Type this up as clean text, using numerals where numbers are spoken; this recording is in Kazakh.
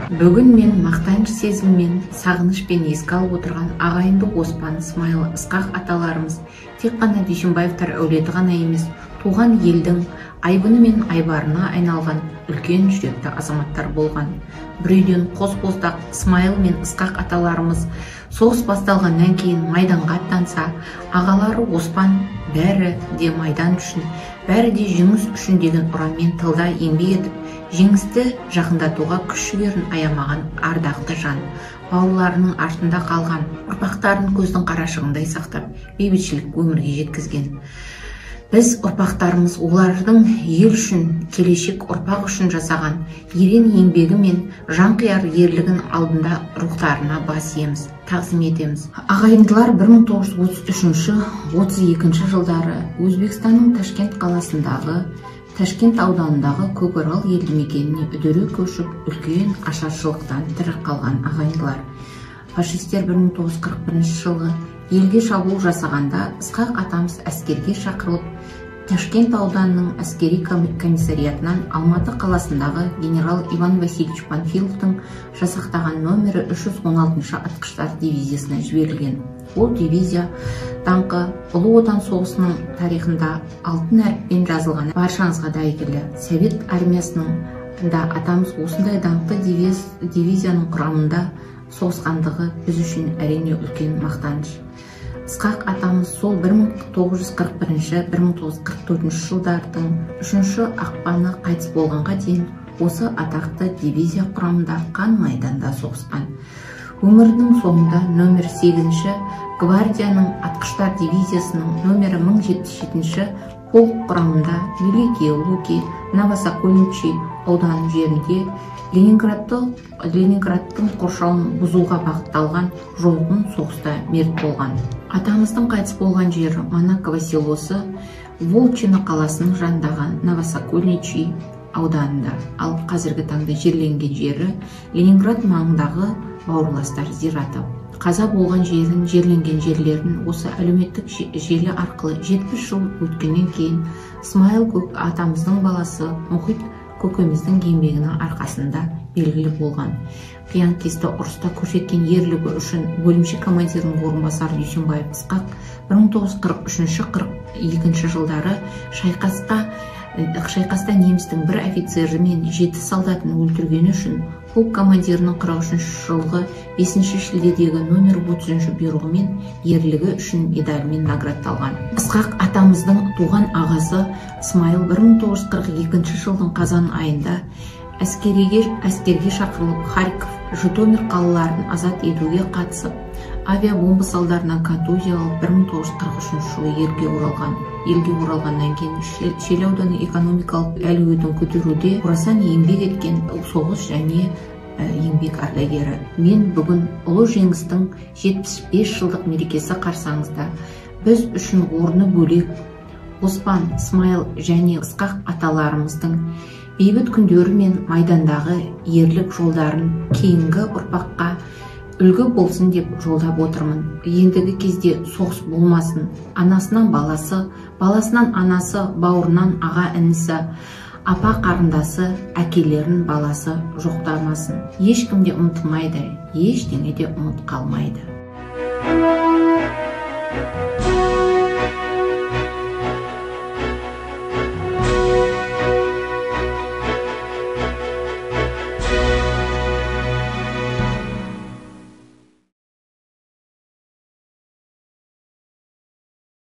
Бүгін мен мақтаныш сезіммен, сағынышпен еске алып отырған ағайынды Оспан, Смайыл, Ысқақ аталарымыз тек қана Дүйсенбаевтар әулеті ғана емес, туған елдің айбыны мен айбарына айналған үлкен жүректі азаматтар болған. Бір үйден қос боздақ Смайыл мен Ысқақ аталарымыз соғыс басталғаннан кейін майданға аттанса, ағалары Оспан бәрі де майдан үшін, бәрі де жеңіс үшін деген ұранмен тылда еңбек етіп, жеңісті жақындатуға күш-жігерін аямаған ардақты жан. Бауырларының артында қалған, ұрпақтарын көздің қарашығындай сақтап, бейбітшілік өмірге жеткізген. Біз ұрпақтарымыз олардың ел үшін, келешек ұрпақ үшін жасаған ерен еңбегі мен жанқияр ерлігін алдында рухтарына бас иеміз, тағзым етеміз. Ағайындылар 1933-32 жылдары Өзбекстанның Ташкент қаласындағы, Ташкент ауданындағы Көкарал елді мекеніне үдере көшіп, үлкен ашаршылықтан тірі қалған ағайындылар. Фашистер 1941 жылғы елге шабуыл жасағанда Ысқақ атамыз әскерге шақырылып, Ташкент ауданының әскери комиссариятынан Алматы қаласындағы генерал Иван Васильевич Панфиловтың жасақтаған номері 316 атқыштар дивизиясына жіберілген. Ол дивизия даңқы Ұлы Отан соғысының тарихында алтын әріппен жазылған. Баршаңызға да әйгілі. Совет армиясының да атамыз осындай даңқты дивизияның құрамында соғысқандығы біз үшін әрине үлкен мақтаныш. Ысқақ атамыз сол 1941-1944 жылдардың 3 ақпаны қайтыс болғанға дейін осы атақты дивизия құрамында қан майданда соғысқан. Өмірінің соңында номер 8-ші гвардияның атқыштар дивизиясының номері 1077-ші полк құрамында Великие Луки, Новосокольничий ауданы жерінде Ленинградтың қоршауын бұзуға бағытталған жойқын соғыста мерт болған. Атамыздың қайтыс болған жері Монаково селосы Волчино қаласының жанындағы Новосокольничий ауданында, ал қазіргі таңда жерленген жері Ленинград маңындағы бауырластар зираты. Қаза болған жерленген жерлерін осы әлеуметтік желі арқылы 70 жыл өткеннен кейін Смайыл атамыздың баласы Мұхит көкеміздің еңбегінің арқасында белгілі болған. Қиян-кесті ұрыста көрсеткен ерлігі үшін бөлімше командирінің орынбасары Дүйсенбаев Ысқақ 1943-42 жылдары шайқаста немістің бір офицері мен 7 солдатын өлтіргені үшін полк командирінің 43 жылғы 5 шілдедегі номер 30 бұйрығымен ерлігі үшін медалімен наградталған. Ысқақ атамыздың туған ағасы Смайыл 1942 жылдың қазан айында әскерге шақырылып Харьков, Житомир қалаларын азат етуге қатысып, авиабомба салдарынан контузия алып 1943 жылы елге оралғаннан кейін Шел ауданы экономикалық әлеуетін көтеруде орасан еңбек еткен соғыс және еңбек ардагері. Мен бүгін ұлы жеңістің 75 жылдық мерекесі қарсаңызда біз үшін орны бөлек Оспан, Смайыл және Ысқақ аталарымыздың бейбіт күндері мен майдандағы ерлік жолдарын кейінгі ұрпаққа үлгі болсын деп жолдап отырмын. Ендігі кезде соғыс болмасын. Анасынан баласы, баласынан анасы, бауырынан аға інісі, апа қарындасы, әкелерін баласы жоқтамасын. Ешкім де ұмытылмайды, ештеңе де ұмыт қалмайды.